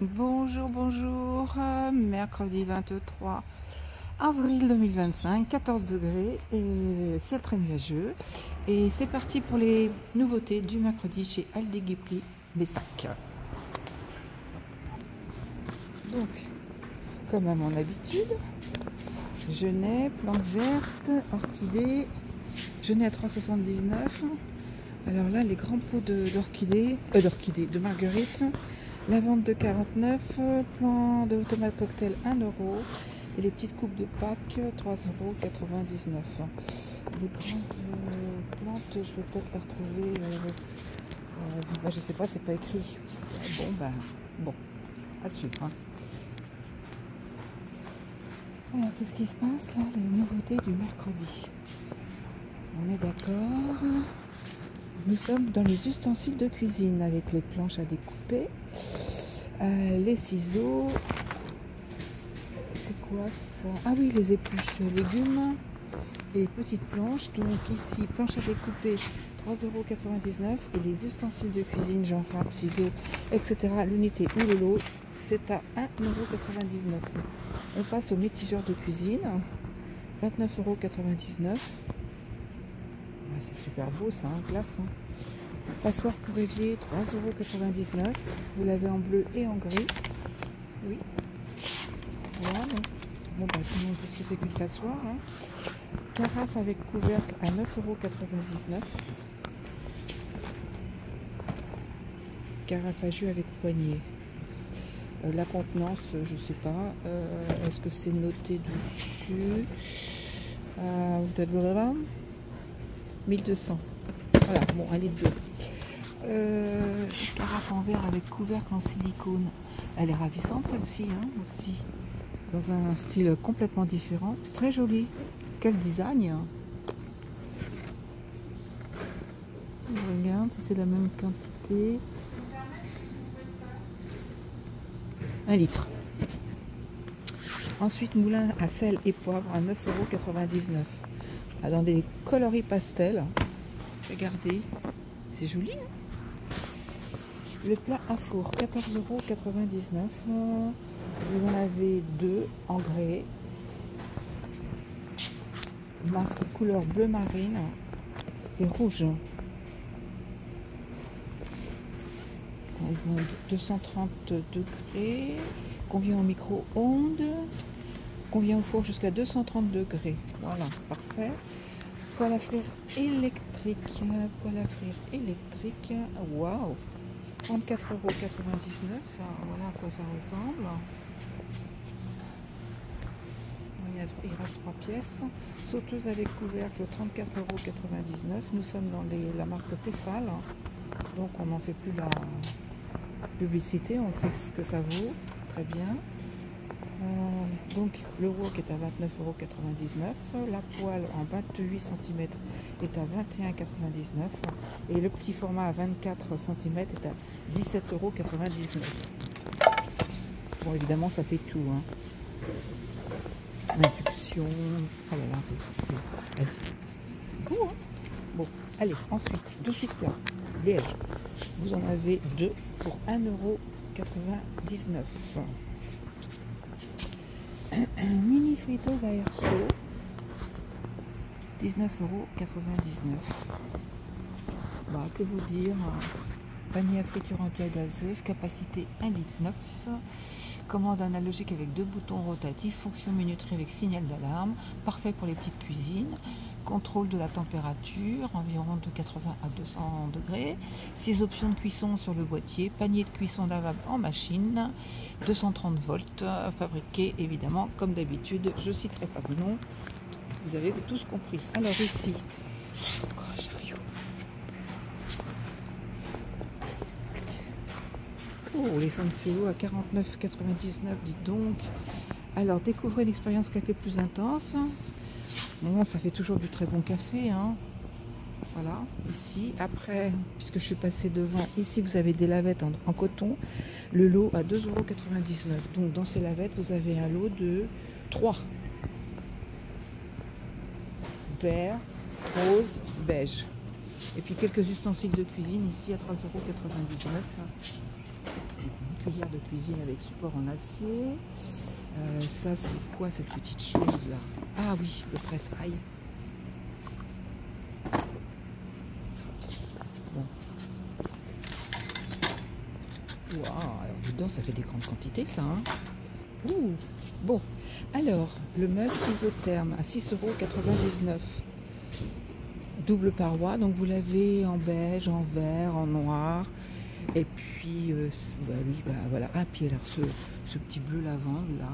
Bonjour, bonjour, mercredi 23 avril 2025, 14 degrés et ciel très nuageux. Et c'est parti pour les nouveautés du mercredi chez Aldi Guipli Bessac. Donc, comme à mon habitude, genêt, plantes vertes, orchidées, genêt à 3,79. Alors là, les grands pots d'orchidées, de marguerite. Lavande de 49, plan de tomate cocktail 1 € et les petites coupes de Pâques 3,99 €. Les grandes plantes, je vais peut-être la retrouver. Je sais pas, c'est pas écrit. Bon, à suivre. Hein. Alors, qu'est-ce qui se passe là? Les nouveautés du mercredi. On est d'accord. Nous sommes dans les ustensiles de cuisine avec les planches à découper, les ciseaux, c'est quoi ça? Ah oui, les épluches légumes et les petites planches. Donc ici, planche à découper 3,99 € et les ustensiles de cuisine, genre râpe, ciseaux, etc. L'unité ou le lot, c'est à 1,99 €. On passe au mitigeur de cuisine, 29,99 €. C'est super beau ça, hein, classe. Hein. Passoire pour évier, 3,99 €. Vous l'avez en bleu et en gris. Oui. Voilà. Bon, tout le monde sait ce que c'est qu'une passoire. Hein. Carafe avec couvercle à 9,99 €. Carafe à jus avec poignée. La contenance, je sais pas. Est-ce que c'est noté dessus? 1200. Voilà, bon, un litre d'eau. Carafe en verre avec couvercle en silicone. Elle est ravissante celle-ci, hein, aussi. Dans un style complètement différent. C'est très joli. Quel design! On regarde si c'est la même quantité. 1 litre. Ensuite, moulin à sel et poivre à 9,99 €. Dans des coloris pastels. Regardez, c'est joli. Hein, le plat à four, 14,99 €. Vous en avez deux en grès. Marque couleur bleu marine et rouge. 230 degrés. Convient au micro-ondes. Convient au four jusqu'à 230 degrés. Voilà, parfait. Poêle à frire électrique. Poêle à frire électrique. Waouh! 34,99 €. Voilà à quoi ça ressemble. Il reste 3 pièces. Sauteuse avec couvercle, 34,99 €. Nous sommes dans la marque Tefal. Donc on n'en fait plus la publicité. On sait ce que ça vaut. Très bien. Donc le wok est à 29,99 €, la poêle en 28 cm est à 21,99 € et le petit format à 24 cm est à 17,99 €. Bon, évidemment ça fait tout, hein. Induction, oh là là, c'est beau, hein. Bon, allez, ensuite, deux suite plat, liège, vous en avez deux pour 1,99 €. Mini friteuse à air chaud, 19,99 €. Bah, que vous dire, panier à friture anti-adhésif, capacité 1,9 litre, commande analogique avec 2 boutons rotatifs, fonction minuterie avec signal d'alarme, parfait pour les petites cuisines, contrôle de la température, environ de 80 à 200 degrés, 6 options de cuisson sur le boîtier, panier de cuisson lavable en machine, 230 volts, fabriqué évidemment comme d'habitude, je ne citerai pas de nom, vous avez tous compris. Alors ici, oh, les Senseo à 49,99 €, dites donc. Alors, découvrez l'expérience café plus intense. Bon, ça fait toujours du très bon café, hein. Voilà, ici. Après, puisque je suis passée devant, ici vous avez des lavettes en coton. Le lot à 2,99 €. Donc, dans ces lavettes, vous avez un lot de 3. Vert, rose, beige. Et puis quelques ustensiles de cuisine ici à 3,99 €. cuillère de cuisine avec support en acier. Ça, c'est quoi cette petite chose là? Ah oui, le presse-ail. Bon. Waouh, alors dedans, ça fait des grandes quantités, ça. Hein. Ouh. Bon, alors, le meuble isotherme à 6,99 €. Double paroi, donc vous l'avez en beige, en vert, en noir. Et puis, bah oui, bah voilà. Ah, puis alors ce petit bleu lavande là.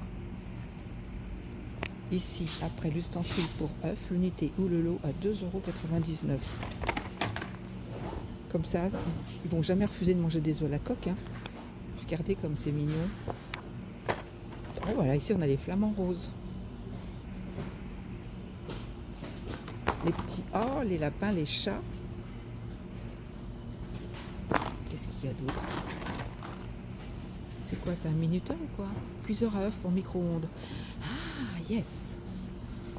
Ici, après l'ustensile pour œufs, l'unité ou le lot à 2,99 €. Comme ça, ils vont jamais refuser de manger des œufs à la coque. Hein. Regardez comme c'est mignon. Et voilà, ici on a les flamants roses. Les petits, oh, les lapins, les chats. Qu'est-ce qu'il y a d'autre? C'est quoi, c'est un minuteur ou quoi? Cuiseur à œufs pour micro-ondes. Ah, yes.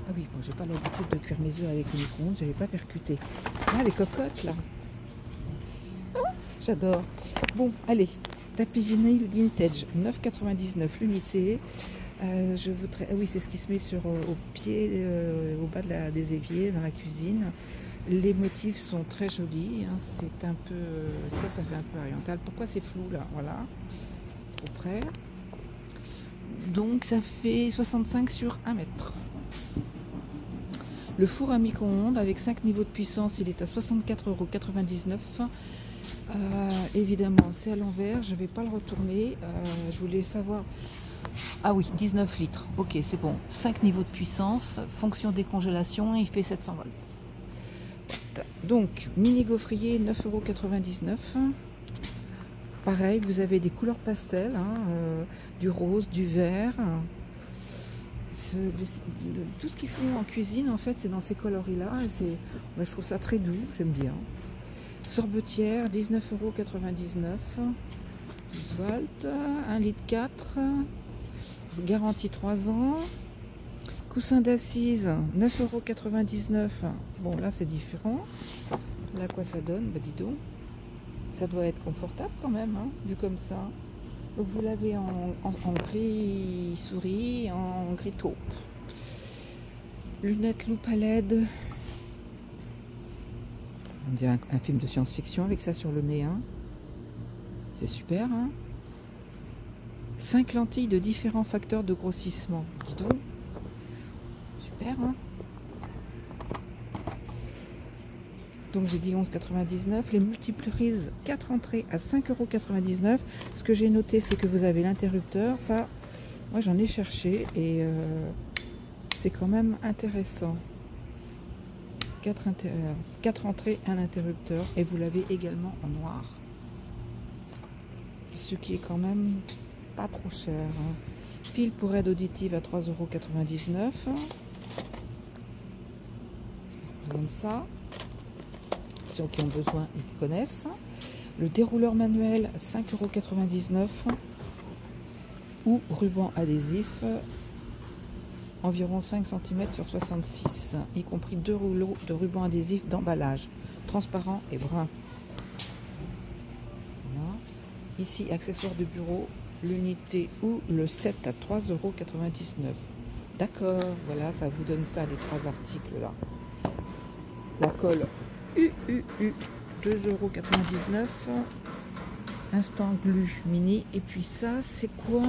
Ah oui, bon, j'ai pas l'habitude de cuire mes œufs avec le micro-ondes, j'avais pas percuté. Ah, les cocottes, là. J'adore. Bon, allez, tapis vinyle vintage, 9,99 € l'unité. Je voudrais... Ah oui, c'est ce qui se met sur, au pied, au bas de des éviers, dans la cuisine. Les motifs sont très jolis. Hein, c'est un peu... Ça fait un peu oriental. Pourquoi c'est flou, là? Voilà. Trop près. Donc, ça fait 65 sur 1 mètre. Le four à micro-ondes avec 5 niveaux de puissance, il est à 64,99 €. Évidemment, c'est à l'envers. Je ne vais pas le retourner. Je voulais savoir... Ah oui, 19 litres. Ok, c'est bon. 5 niveaux de puissance, fonction décongélation, il fait 700 volts. Donc, mini gaufrier, 9,99 €. Pareil, vous avez des couleurs pastel, hein, du rose, du vert. Tout ce qu'ils font en cuisine, en fait, c'est dans ces coloris-là. Je trouve ça très doux, j'aime bien. Sorbetière, 19,99 €. 12 volts, 1,4 litre. Garantie 3 ans. Coussin d'assises, 9,99 €. Bon, là, c'est différent. Là, quoi ça donne? Bah, dis donc. Ça doit être confortable quand même, hein, vu comme ça. Donc, vous l'avez en gris souris, en gris taupe. Lunettes loupe à LED. On dirait un film de science-fiction avec ça sur le nez. Hein. C'est super, hein. 5 lentilles de différents facteurs de grossissement. Dis donc. Super, hein. Donc j'ai dit 11,99 €. Les multiprises 4 entrées à 5,99 €. Ce que j'ai noté, c'est que vous avez l'interrupteur. Ça, moi j'en ai cherché et c'est quand même intéressant. 4 entrées, un interrupteur. Et vous l'avez également en noir. Ce qui est quand même... pas trop cher. Hein. Pile pour aide auditive à 3,99 €. Ça représente ça. Ceux qui ont besoin et qui connaissent. Le dérouleur manuel 5,99 € ou ruban adhésif environ 5 cm sur 66, y compris 2 rouleaux de ruban adhésif d'emballage transparent et brun. Voilà. Ici, accessoires de bureau, l'unité ou le set à 3,99 €. D'accord, voilà, ça vous donne ça, les 3 articles là. La colle UUU, 2,99 €. Instant glue mini. Et puis ça, c'est quoi?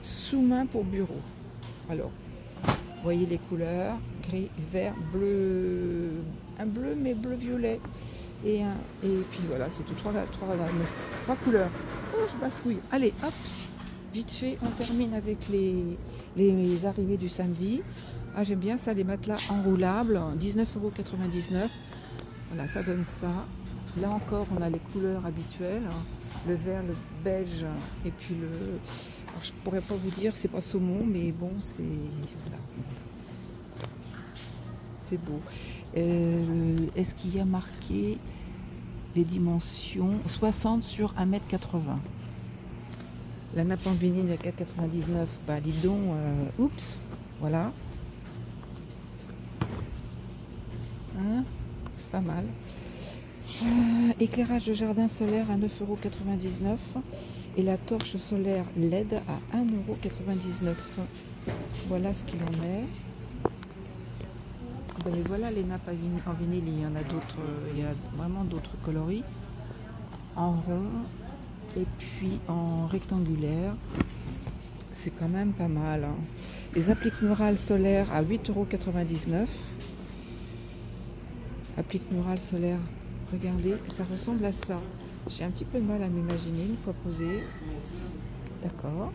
Sous-main pour bureau. Alors, voyez les couleurs, gris, vert, bleu, un bleu mais bleu violet. Et puis voilà, c'est tout, trois couleurs. Oh, je bafouille. Allez, hop, vite fait, on termine avec les arrivées du samedi. Ah, j'aime bien ça, les matelas enroulables, 19,99 €. Voilà, ça donne ça. Là encore, on a les couleurs habituelles, le vert, le beige, et puis le... Alors, je pourrais pas vous dire, c'est pas saumon, mais bon, c'est... Voilà. C'est beau. Est-ce qu'il y a marqué les dimensions? 60 sur 1,80 m. La nappe en vinyle à 4,99 €. Bah, dis donc, oups, voilà. Hein, pas mal. Éclairage de jardin solaire à 9,99 € et la torche solaire LED à 1,99 €. Voilà ce qu'il en est. Ben, et voilà les nappes en vinyle, il y en a d'autres, il y a vraiment d'autres coloris. En rond et puis en rectangulaire. C'est quand même pas mal. Hein. Les appliques murales solaires à 8,99 €. Applique murale solaire, regardez, ça ressemble à ça. J'ai un petit peu de mal à m'imaginer une fois posée. D'accord.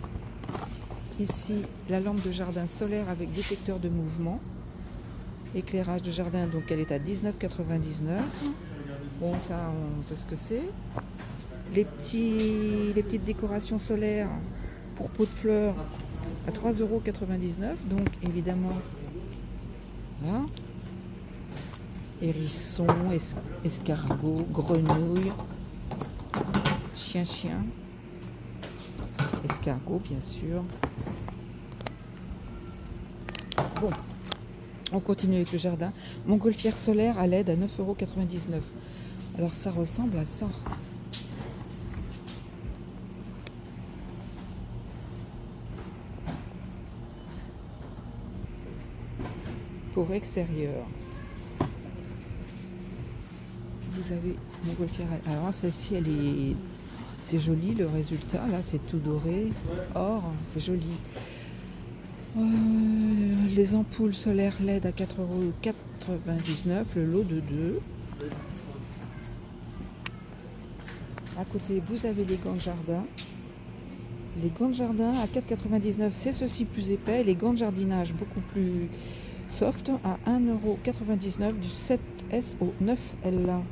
Ici, la lampe de jardin solaire avec détecteur de mouvement. Éclairage de jardin, donc elle est à 19,99 €. Bon, ça, on sait ce que c'est. Les petites décorations solaires pour pot de fleurs à 3,99 €. Donc, évidemment, là. Hérisson, escargot, grenouille, chien, escargot, bien sûr. Bon, on continue avec le jardin. Montgolfière solaire à LED à 9,99 €. Alors, ça ressemble à ça. Pour extérieur. Vous avez montgolfière. Alors celle-ci, c'est joli le résultat. Là, c'est tout doré, or, c'est joli. Les ampoules solaires LED à 4,99 €, le lot de 2. À côté, vous avez les gants de jardin. Les gants de jardin à 4,99 €, c'est ceci plus épais. Les gants de jardinage beaucoup plus soft à 1,99 € du 7S au 9L.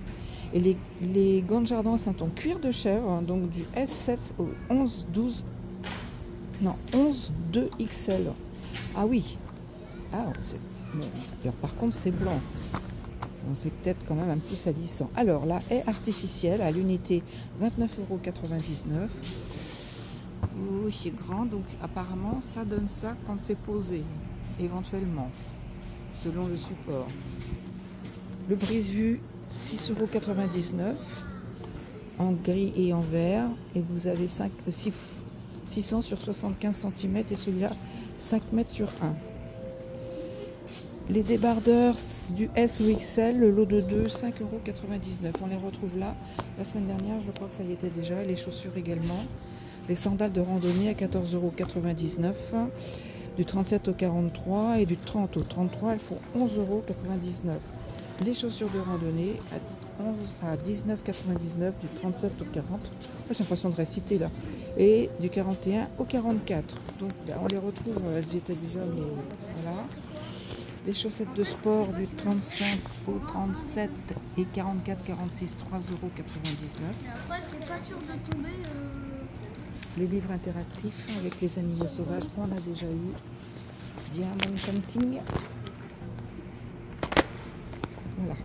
Et les gants de jardin sont en cuir de chèvre, donc du S7 au 11 2XL. Ah oui. Ah, bon. Alors, par contre, c'est blanc. C'est peut-être quand même un peu salissant. Alors, la haie artificielle à l'unité 29,99 €. Oui, c'est grand, donc apparemment, ça donne ça quand c'est posé, éventuellement, selon le support. Le brise-vue, 6,99 € en gris et en vert. Et vous avez 600 sur 75 cm et celui-là 5 mètres sur 1. Les débardeurs du S ou XL, le lot de 2, 5,99 €. On les retrouve là. La semaine dernière, je crois que ça y était déjà. Les chaussures également. Les sandales de randonnée à 14,99 €. Du 37 au 43 et du 30 au 33, elles font 11,99 €. Les chaussures de randonnée à 19,99 € du 37 au 40. J'ai l'impression de réciter là. Et du 41 au 44. Donc ben, on les retrouve, elles y étaient déjà, mais voilà. Les chaussettes de sport du 35 au 37 et 44-46, 3,99 €. Après, t'es pas sûr de tomber. Les livres interactifs avec les animaux sauvages qu'on a déjà eu. Diamond Painting. Voilà.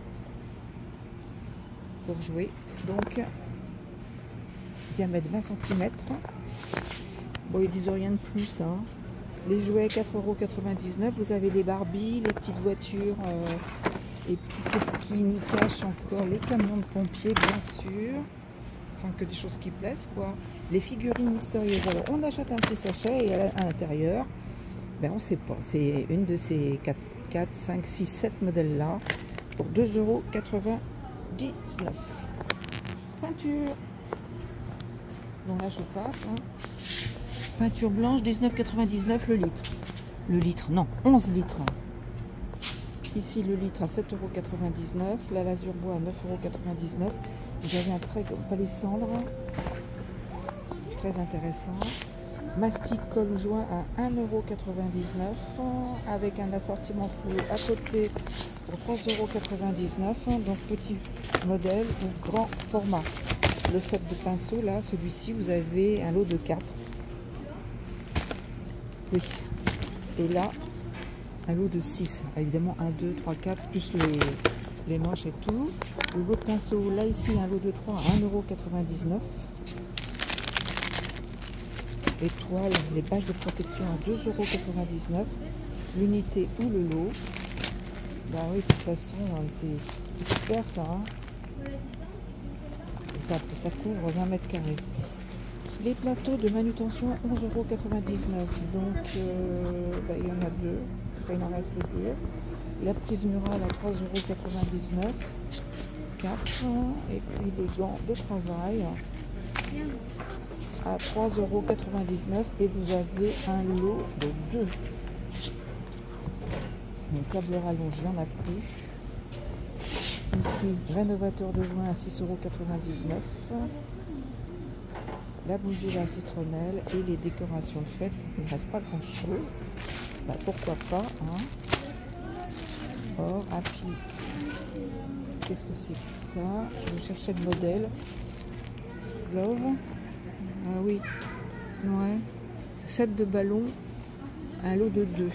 Pour jouer. Donc, diamètre 20 cm. Bon, ils disent rien de plus. Hein. Les jouets 4,99 €. Vous avez les Barbie, les petites voitures. Et puis, qu'est-ce qui nous cache encore? Les camions de pompiers, bien sûr. Enfin, que des choses qui plaisent, quoi. Les figurines mystérieuses. Alors, on achète un petit sachet et à l'intérieur, ben, on ne sait pas. C'est une de ces 4, 5, 6, 7 modèles-là pour 2,99 €. Peinture. Donc là, je passe. Hein. Peinture blanche, 19,99 € le litre. Le litre, non, 11 litres. Ici, le litre à 7,99 €. La lasure bois à 9,99 €. Vous avez un trait comme palissandre. Très intéressant. Mastic colle joint à 1,99 € avec un assortiment plus à côté pour 3,99 €. Donc petit modèle ou grand format. Le set de pinceaux, là, celui-ci, vous avez un lot de 4. Oui. Et là, un lot de 6. Évidemment, 1, 2, 3, 4, plus les manches et tout. Le lot de pinceaux, là, ici, un lot de 3 à 1,99 €. Les toiles, les bâches de protection à 2,99 €. L'unité ou le lot. Bah oui, de toute façon, c'est super ça. Hein. table, ça couvre 20 mètres carrés. Les plateaux de manutention 11,99 €. Donc il y en a deux, enfin, il en reste deux. La prise murale à 3,99 €, 4. Et puis les gants de travail à 3,99 € et vous avez un lot de 2. Mon câble rallonge, il n'y en a plus. Ici, rénovateur de joints à 6,99 €. La bougie à la citronnelle et les décorations de fête. Il ne reste pas grand chose. Bah, pourquoi pas, hein. Or, puis qu'est-ce que c'est que ça? Je cherchais le modèle. Love. Ah oui. Ouais. 7 de ballons. Un lot de 2.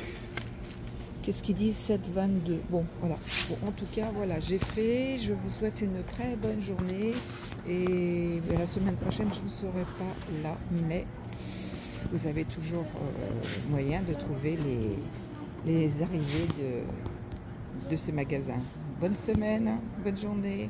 Qu'est-ce qu'ils disent? 7,22. Bon, voilà. Bon, en tout cas, voilà, j'ai fait. Je vous souhaite une très bonne journée. Et la semaine prochaine, je ne serai pas là. Mais vous avez toujours moyen de trouver les arrivées de ces magasins. Bonne semaine, bonne journée.